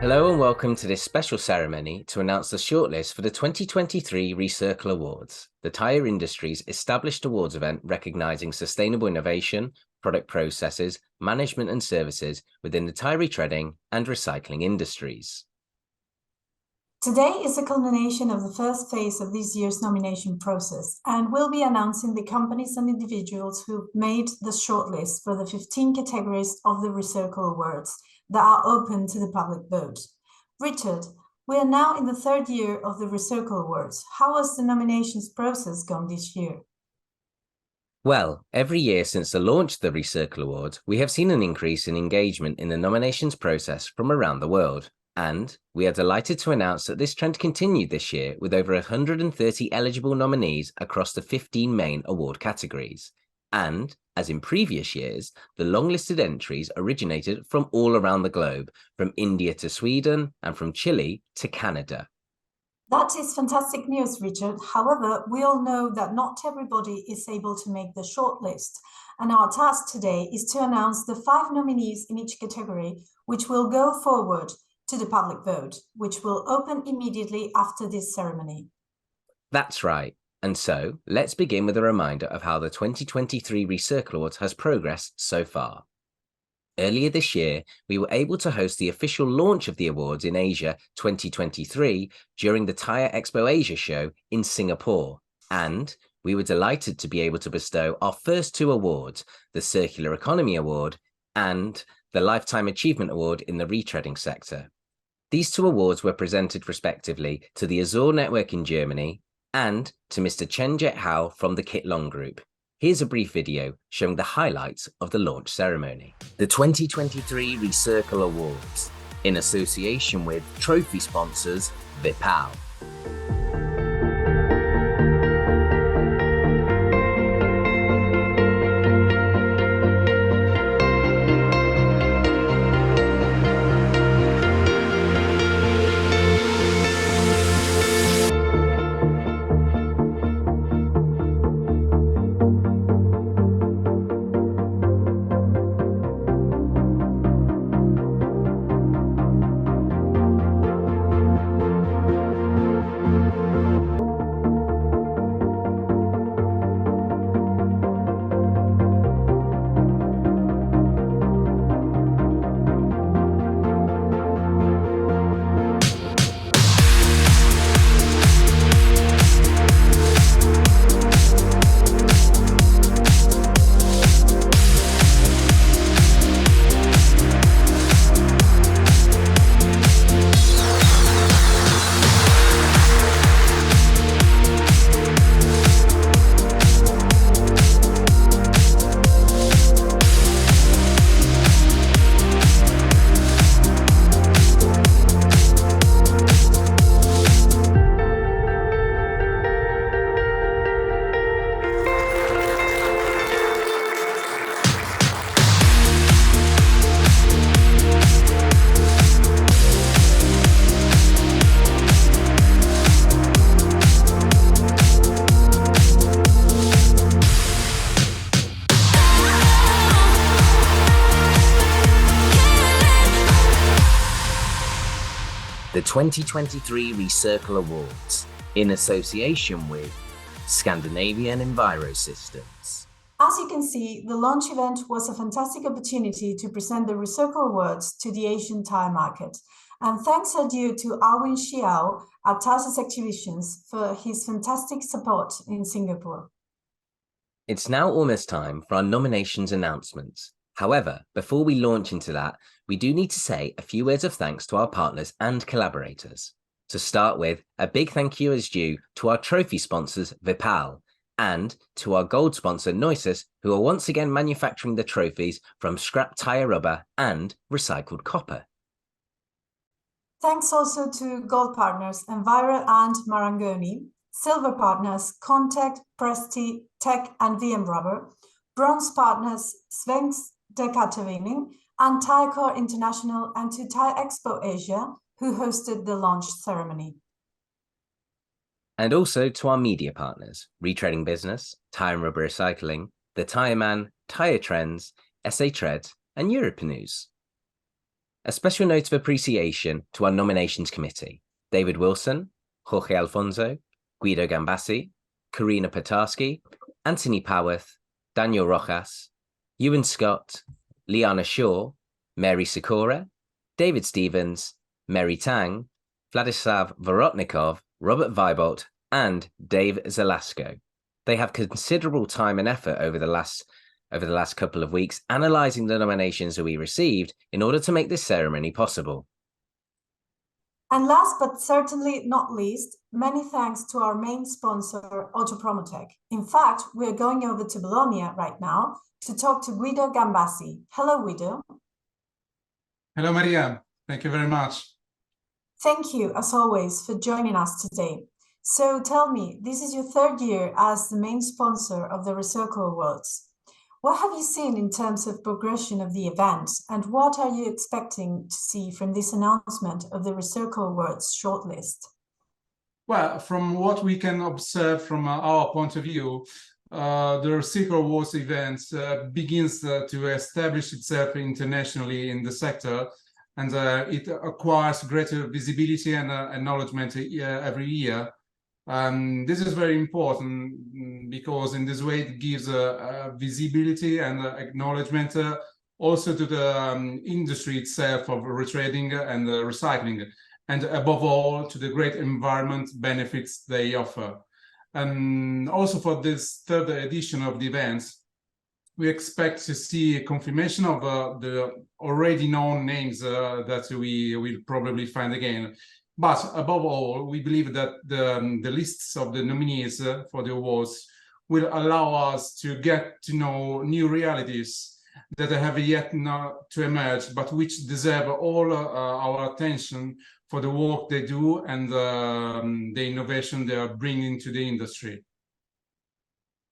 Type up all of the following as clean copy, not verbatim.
Hello and welcome to this special ceremony to announce the shortlist for the 2023 Recircle Awards, the tyre industry's established awards event recognising sustainable innovation, product processes, management and services within the tyre retreading and recycling industries. Today is the culmination of the first phase of this year's nomination process, and we'll be announcing the companies and individuals who've made the shortlist for the 15 categories of the Recircle Awards that are open to the public vote. Richard, we are now in the third year of the Recircle Awards. How has the nominations process gone this year? Well, every year since the launch of the Recircle Award, we have seen an increase in engagement in the nominations process from around the world. And we are delighted to announce that this trend continued this year with over 130 eligible nominees across the 15 main award categories. And, as in previous years, the long-listed entries originated from all around the globe, from India to Sweden and from Chile to Canada. That is fantastic news, Richard. However, we all know that not everybody is able to make the shortlist. And our task today is to announce the 5 nominees in each category, which will go forward to the public vote, which will open immediately after this ceremony. That's right. And so, let's begin with a reminder of how the 2023 Recircle Awards has progressed so far. Earlier this year, we were able to host the official launch of the awards in Asia 2023 during the TyreXpo Asia show in Singapore, and we were delighted to be able to bestow our first 2 awards, the Circular Economy Award and the Lifetime Achievement Award in the retreading sector. These 2 awards were presented respectively to the Azur Network in Germany and to Mr. Chen Jet Hao from the Kit Long Group. Here's a brief video showing the highlights of the launch ceremony. The 2023 Recircle Awards, in association with trophy sponsors Vipal. The 2023 Recircle Awards, in association with Scandinavian Enviro Systems. As you can see, the launch event was a fantastic opportunity to present the Recircle Awards to the Asian tyre market. And thanks are due to Arwin Xiao at Tarsus Exhibitions for his fantastic support in Singapore. It's now almost time for our nominations announcements. However, before we launch into that, we do need to say a few words of thanks to our partners and collaborators. To start with, a big thank you is due to our trophy sponsors Vipal and to our gold sponsor Noises, who are once again manufacturing the trophies from scrap tyre rubber and recycled copper. Thanks also to gold partners Enviro and Marangoni, silver partners Contact, Presti, Tech and VM Rubber, bronze partners Svensk Dekattervinning and Tyrecore International, and to TyreXpo Asia, who hosted the launch ceremony. And also to our media partners, Retreading Business, Tyre and Rubber Recycling, The Tyre Man, Tyre Trends, SA Tread, and Europe News. A special note of appreciation to our nominations committee: David Wilson, Jorge Alfonso, Guido Gambassi, Karina Petarski, Anthony Poworth, Daniel Rojas, Ewan Scott, Liana Shaw, Mary Sikora, David Stevens, Mary Tang, Vladislav Vorotnikov, Robert Vibolt, and Dave Zelasco. They have considerable time and effort over the last couple of weeks analysing the nominations that we received in order to make this ceremony possible. And last but certainly not least, many thanks to our main sponsor, Autopromotec. In fact, we're going over to Bologna right now to talk to Guido Gambassi. Hello, Guido. Hello, María. Thank you very much. Thank you, as always, for joining us today. So tell me, this is your third year as the main sponsor of the Recircle Awards. What have you seen in terms of progression of the event, and what are you expecting to see from this announcement of the Recircle Awards shortlist? Well, from what we can observe from our point of view, the Recircle Awards event begins to establish itself internationally in the sector, and it acquires greater visibility and acknowledgement every year. This is very important because in this way it gives visibility and acknowledgement also to the industry itself of retreading and recycling, and above all to the great environment benefits they offer. And also for this third edition of the events, we expect to see a confirmation of the already known names that we will probably find again. But above all, we believe that the lists of the nominees for the awards will allow us to get to know new realities that have yet not to emerge, but which deserve all our attention for the work they do and the innovation they are bringing to the industry.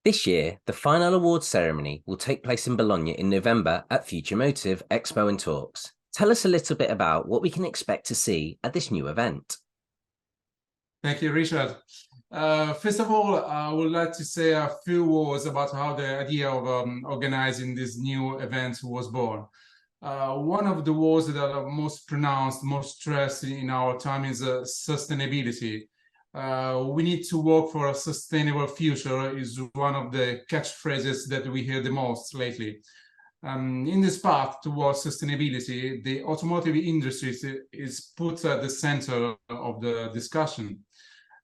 This year, the final awards ceremony will take place in Bologna in November at Futuremotive Expo and Talks. Tell us a little bit about what we can expect to see at this new event. Thank you, Richard. First of all, I would like to say a few words about how the idea of organizing this new event was born. One of the words that are most pronounced, most stressed in our time is sustainability. We need to work for a sustainable future is one of the catchphrases that we hear the most lately. In this path towards sustainability, the automotive industry is put at the center of the discussion.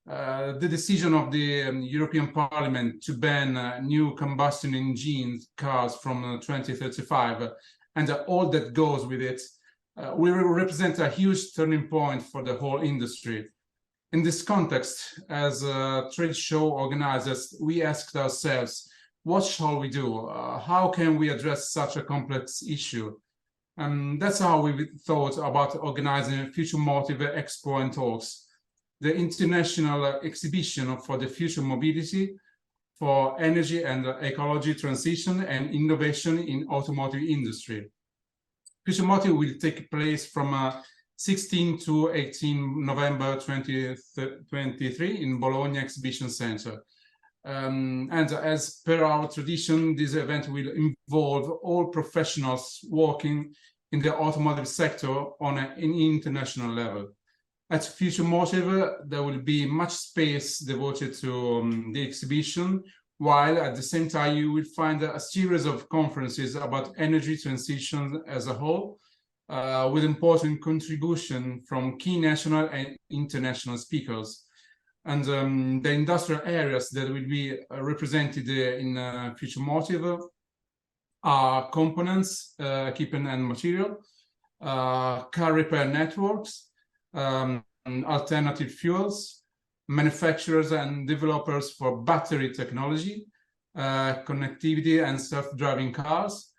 The decision of the European Parliament to ban new combustion engine cars from 2035 and all that goes with it will represent a huge turning point for the whole industry. In this context, as trade show organizers, we asked ourselves, what shall we do? How can we address such a complex issue? That's how we thought about organizing Futuremotive Expo and Talks, the international exhibition for the future mobility, for energy and ecology transition and innovation in automotive industry. Futuremotive will take place from 16 to 18 November 2023 in Bologna Exhibition Center. And as per our tradition, this event will involve all professionals working in the automotive sector on an international level. At Futuremotive, there will be much space devoted to the exhibition, while at the same time you will find a series of conferences about energy transition as a whole, with important contribution from key national and international speakers. And the industrial areas that will be represented in Futuremotive are components, equipment and material, car repair networks, alternative fuels, manufacturers and developers for battery technology, connectivity and self-driving cars,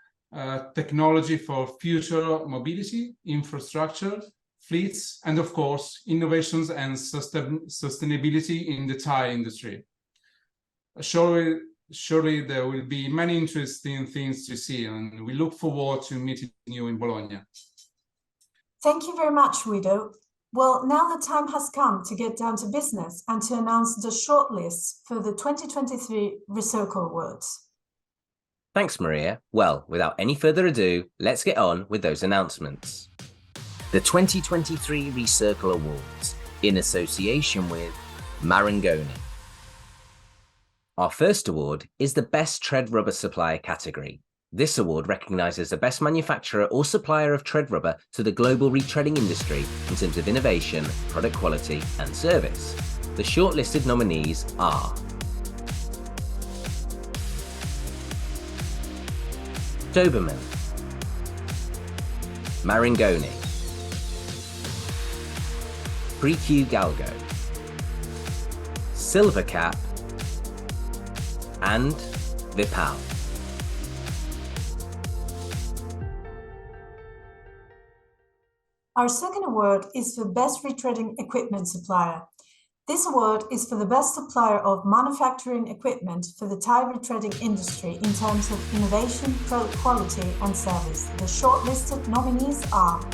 technology for future mobility, infrastructure, fleets, and of course, innovations and sustainability in the tire industry. Surely there will be many interesting things to see, and we look forward to meeting you in Bologna. Thank you very much, Guido. Well, now the time has come to get down to business and to announce the shortlist for the 2023 Recircle Awards. Thanks, Maria. Well, without any further ado, let's get on with those announcements. The 2023 Recircle Awards in association with Marangoni. Our first award is the Best Tread Rubber Supplier category. This award recognises the best manufacturer or supplier of tread rubber to the global retreading industry in terms of innovation, product quality and service. The shortlisted nominees are Doberman, Marangoni, Pre-Q Galgo, Silvercap and Vipal. Our second award is for Best Retreading Equipment Supplier. This award is for the best supplier of manufacturing equipment for the Tyre retreading industry in terms of innovation, product quality and service. The shortlisted nominees are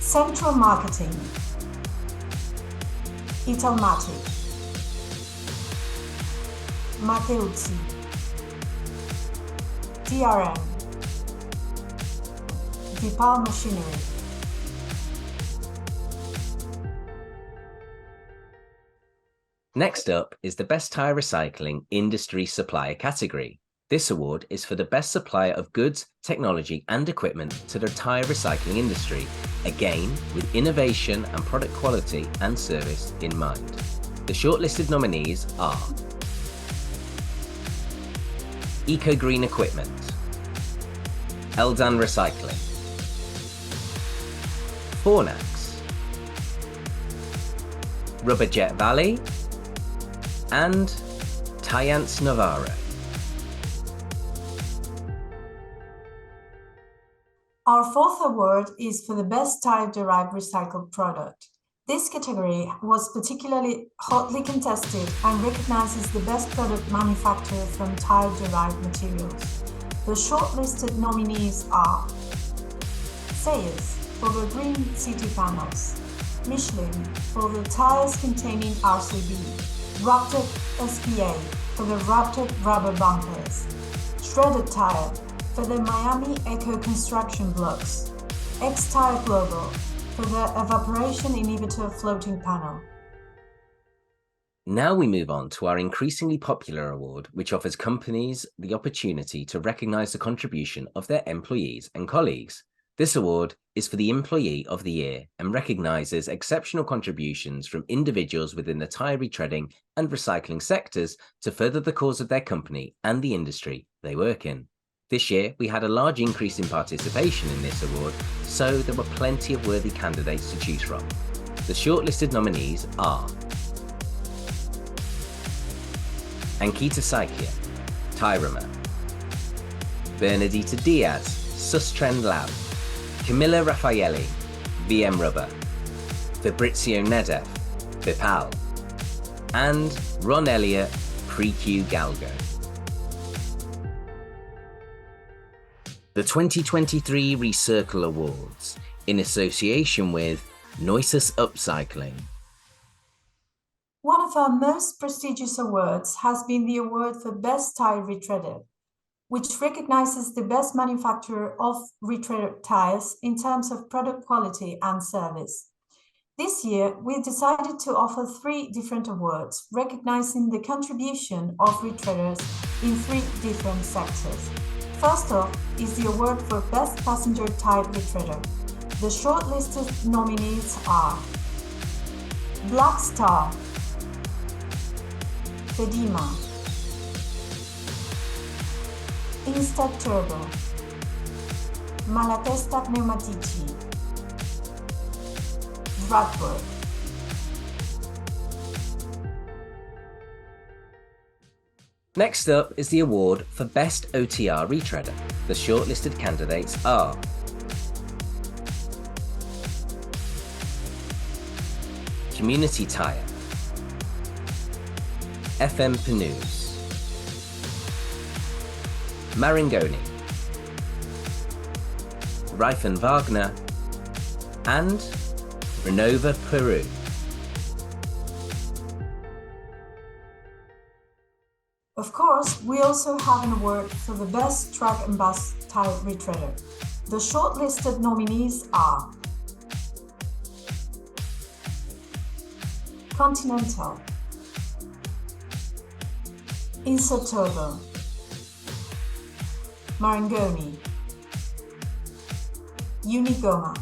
Central Marketing, Italmatic, Matteucci, TRM, Vipal Machinery. Next up is the Best Tyre Recycling Industry Supplier category. This award is for the best supplier of goods, technology and equipment to the tyre recycling industry, again with innovation and product quality and service in mind. The shortlisted nominees are Eco Green Equipment, Eldan Recycling, Fornax, Rubberjet Valley and Tyance Navarro. Our fourth award is for the Best Tyre Derived Recycled Product. This category was particularly hotly contested and recognizes the best product manufactured from tyre-derived materials. The shortlisted nominees are Sayers for the green city panels, Michelin for the tires containing RCB, Raptor SPA for the Raptor rubber bumpers, Shredded Tyre for the Miami Eco Construction Blocks, X-Tyre Global for the evaporation inhibitor floating panel. Now we move on to our increasingly popular award, which offers companies the opportunity to recognise the contribution of their employees and colleagues. This award is for the Employee of the Year and recognises exceptional contributions from individuals within the tyre retreading and recycling sectors to further the cause of their company and the industry they work in. This year, we had a large increase in participation in this award, so there were plenty of worthy candidates to choose from. The shortlisted nominees are Ankita Saikia, Tyrema, Bernadita Diaz, Sustrend Lab, Camilla Raffaelli, VM Rubber, Fabrizio Nedev, Vipal, and Ron Elliott, Pre-Q Galgo. The 2023 Recircle Awards in association with Noises Upcycling. One of our most prestigious awards has been the award for Best Tyre Retreader, which recognizes the best manufacturer of retreaded tires in terms of product quality and service. This year, we decided to offer 3 different awards, recognizing the contribution of retreaders in 3 different sectors. First off is the award for Best Passenger Tyre Retreader. The shortlisted nominees are Black Star, Fedima, Instat Turbo, Malatesta Pneumatici, Bradford. Next up is the award for Best OTR Retreader. The shortlisted candidates are Community Tyre, FM Pneus, Marangoni, Reifen Wagner, and Renova Peru. Of course, we also have an award for the Best Truck and Bus Tyre Retreader. The shortlisted nominees are Continental, Inserturbo, Marangoni, Unigoma,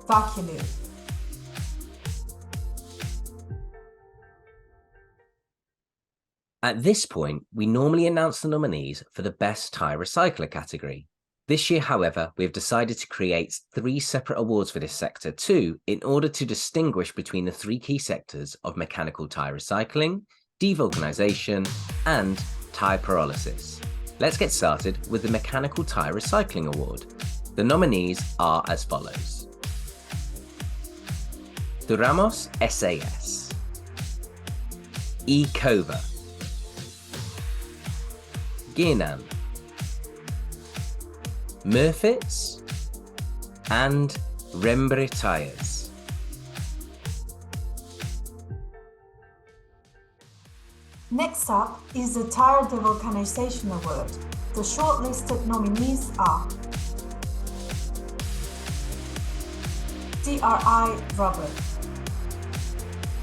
Vacuolu. At this point, we normally announce the nominees for the Best Tyre Recycler category. This year, however, we have decided to create 3 separate awards for this sector too, in order to distinguish between the 3 key sectors of mechanical tyre recycling, devulcanisation, and tyre pyrolysis. Let's get started with the Mechanical Tyre Recycling Award. The nominees are as follows: Duramos SAS, Ecova, Guinan, Murfitts, and Rembre Tyres. Next up is the Tyre Devulcanisation Award. The shortlisted nominees are DRI Rubber,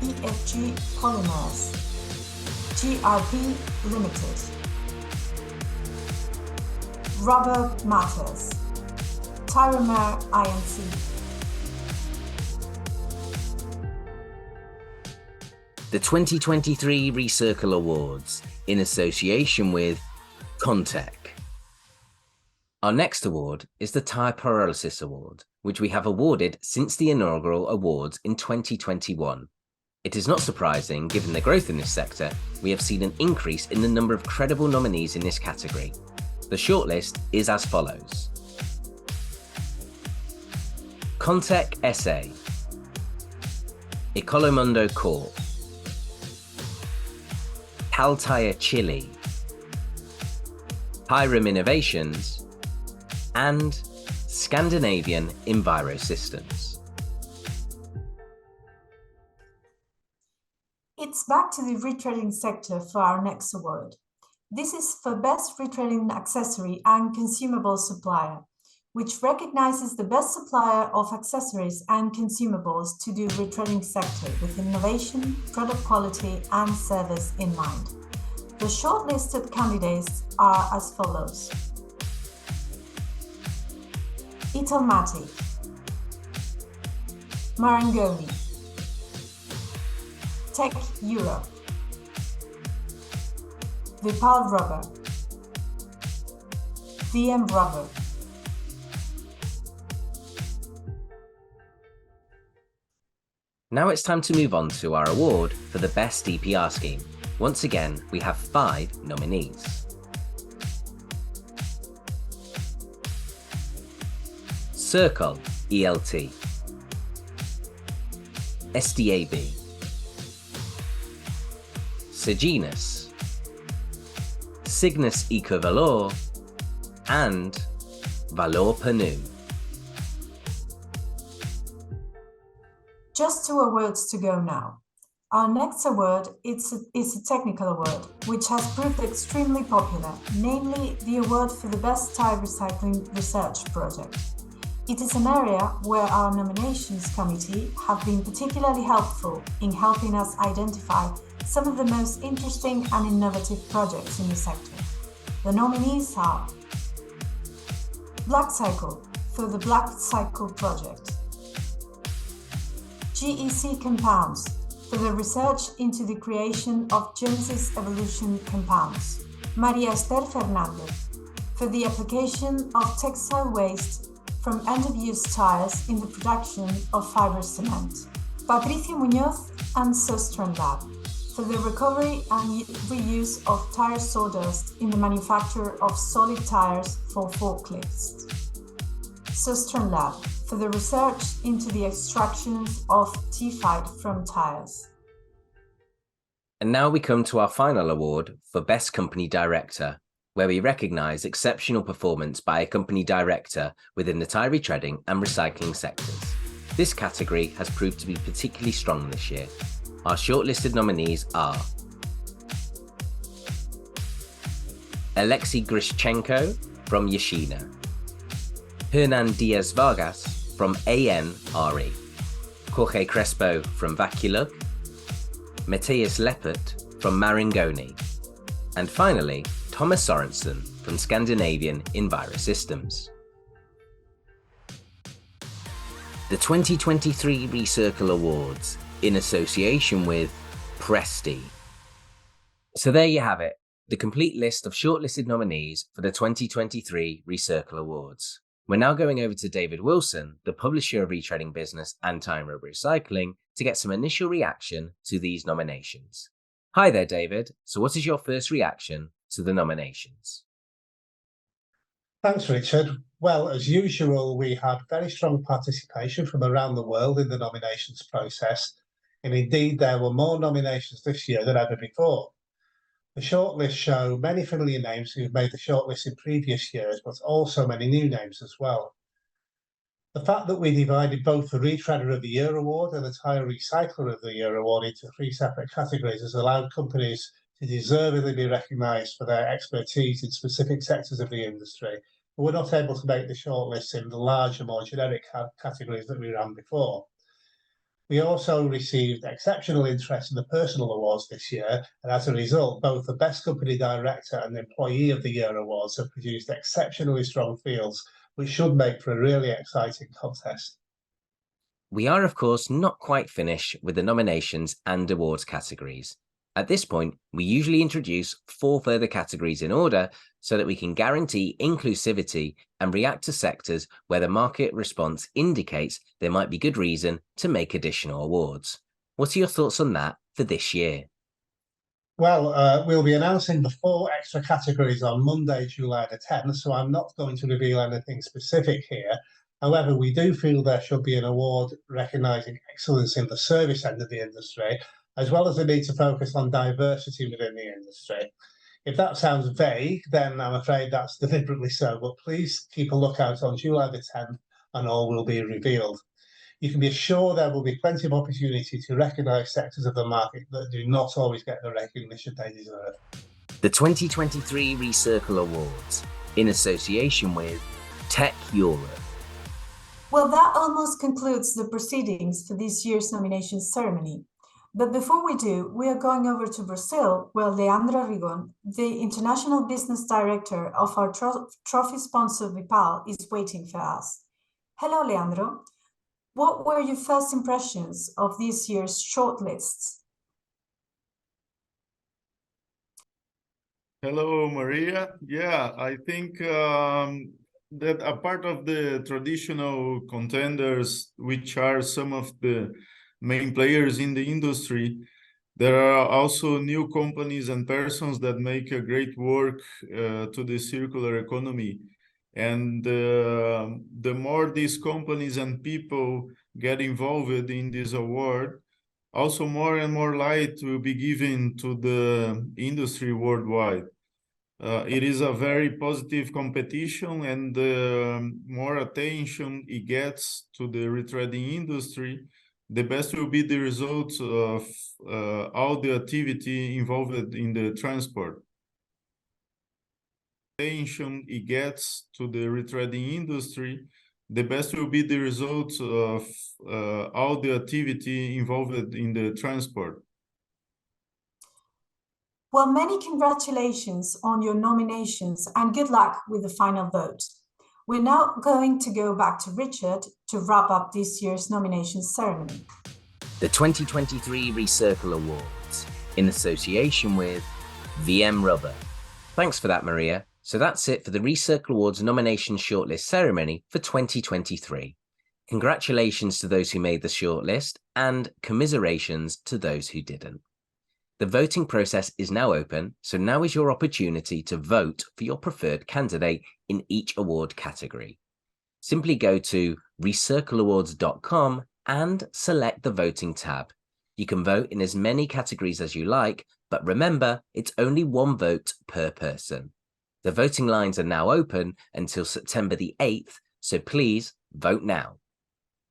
EFG Polymers, GRP Limited, Rubber Matters, Tyremer INC. The 2023 Recircle Awards in association with Contec. Our next award is the Tyre Pyrolysis Award, which we have awarded since the inaugural awards in 2021. It is not surprising, given the growth in this sector, we have seen an increase in the number of credible nominees in this category. The shortlist is as follows: Contec SA, Ecolomundo Corp, Caltire Chile, Pyrum Innovations, and Scandinavian Enviro Systems. It's back to the retreading sector for our next award. This is for Best Retreading Accessory and Consumable Supplier, which recognizes the best supplier of accessories and consumables to the retreading sector with innovation, product quality, and service in mind. The shortlisted candidates are as follows: Italmatic, Marangoni, Tech Europe, Vipal Rubber, VM Rubber. Now it's time to move on to our award for the Best DPR Scheme. Once again, we have 5 nominees. Circle ELT, SDAB, Segenus, Cygnus Ecovalor, and Valor Panu. Just 2 awards to go now. Our next award is a technical award, which has proved extremely popular, namely the award for the Best Tyre Recycling Research Project. It is an area where our nominations committee have been particularly helpful in helping us identify some of the most interesting and innovative projects in the sector. The nominees are Black Cycle for the Black Cycle Project, GEC Compounds for the research into the creation of Genesis Evolution compounds, María Fernandez for the application of textile waste from end-of-use tires in the production of fiber cement, Patricio Muñoz and Sustran Lab for the recovery and reuse of tire sawdust in the manufacture of solid tires for forklifts, Sustran Lab for the research into the extraction of T-Fight from tires. And now we come to our final award for Best Company Director, where we recognise exceptional performance by a company director within the tyre retreading and recycling sectors. This category has proved to be particularly strong this year. Our shortlisted nominees are Alexei Grishchenko from Yashina, Hernan Diaz Vargas from ANRE, Jorge Crespo from Vaculug, Matthias Leppert from Maringoni, and finally, Thomas Sorensen from Scandinavian Envirosystems. The 2023 Recircle Awards, in association with Presti. So there you have it, the complete list of shortlisted nominees for the 2023 Recircle Awards. We're now going over to David Wilson, the publisher of Retreading Business and Time Road Recycling, to get some initial reaction to these nominations. Hi there, David. So what is your first reaction to the nominations? Thanks, Richard. Well, as usual, we had very strong participation from around the world in the nominations process, and indeed there were more nominations this year than ever before. The shortlist show many familiar names who've made the shortlist in previous years, but also many new names as well. The fact that we divided both the Retreader of the Year award and the Tyre Recycler of the Year award into 3 separate categories has allowed companies to deservedly be recognised for their expertise in specific sectors of the industry, but were not able to make the shortlist in the larger, more generic categories that we ran before. We also received exceptional interest in the personal awards this year, and as a result, both the Best Company Director and the Employee of the Year awards have produced exceptionally strong fields, which should make for a really exciting contest. We are, of course, not quite finished with the nominations and awards categories. At this point, we usually introduce 4 further categories in order so that we can guarantee inclusivity and react to sectors where the market response indicates there might be good reason to make additional awards. What are your thoughts on that for this year? Well, we'll be announcing the 4 extra categories on Monday, July the 10th, so I'm not going to reveal anything specific here. However, we do feel there should be an award recognising excellence in the service end of the industry, as well as the need to focus on diversity within the industry. If that sounds vague, then I'm afraid that's deliberately so, but please keep a lookout on July the 10th and all will be revealed. You can be assured there will be plenty of opportunity to recognise sectors of the market that do not always get the recognition they deserve. The 2023 Recircle Awards, in association with Tech Europe. Well, that almost concludes the proceedings for this year's nominations ceremony. But before we do, we are going over to Brazil, where Leandro Rigon, the International Business Director of our trophy sponsor Vipal, is waiting for us. Hello, Leandro. What were your first impressions of this year's shortlists? Hello, Maria. Yeah, I think that a part of the traditional contenders, which are some of the main players in the industry, there are also new companies and persons that make a great work to the circular economy. And the more these companies and people get involved in this award, also more and more light will be given to the industry worldwide. It is a very positive competition, and more attention it gets to the retreading industry, the best will be the results of all the activity involved in the transport. Attention it gets to the retreading industry, the best will be the results of all the activity involved in the transport. Well, many congratulations on your nominations and good luck with the final vote. We're now going to go back to Richard to wrap up this year's nominations ceremony. The 2023 Recircle Awards, in association with VM Rubber. Thanks for that, Maria. So that's it for the Recircle Awards Nominations Shortlist Ceremony for 2023. Congratulations to those who made the shortlist and commiserations to those who didn't. The voting process is now open, so now is your opportunity to vote for your preferred candidate in each award category. Simply go to recircleawards.com and select the voting tab. You can vote in as many categories as you like, but remember, it's only 1 vote per person. The voting lines are now open until September the 8th, so please vote now.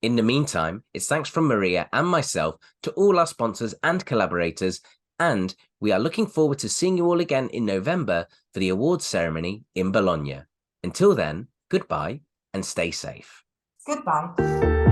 In the meantime, it's thanks from Maria and myself to all our sponsors and collaborators, And we are looking forward to seeing you all again in November for the awards ceremony in Bologna. Until then, goodbye and stay safe. Goodbye.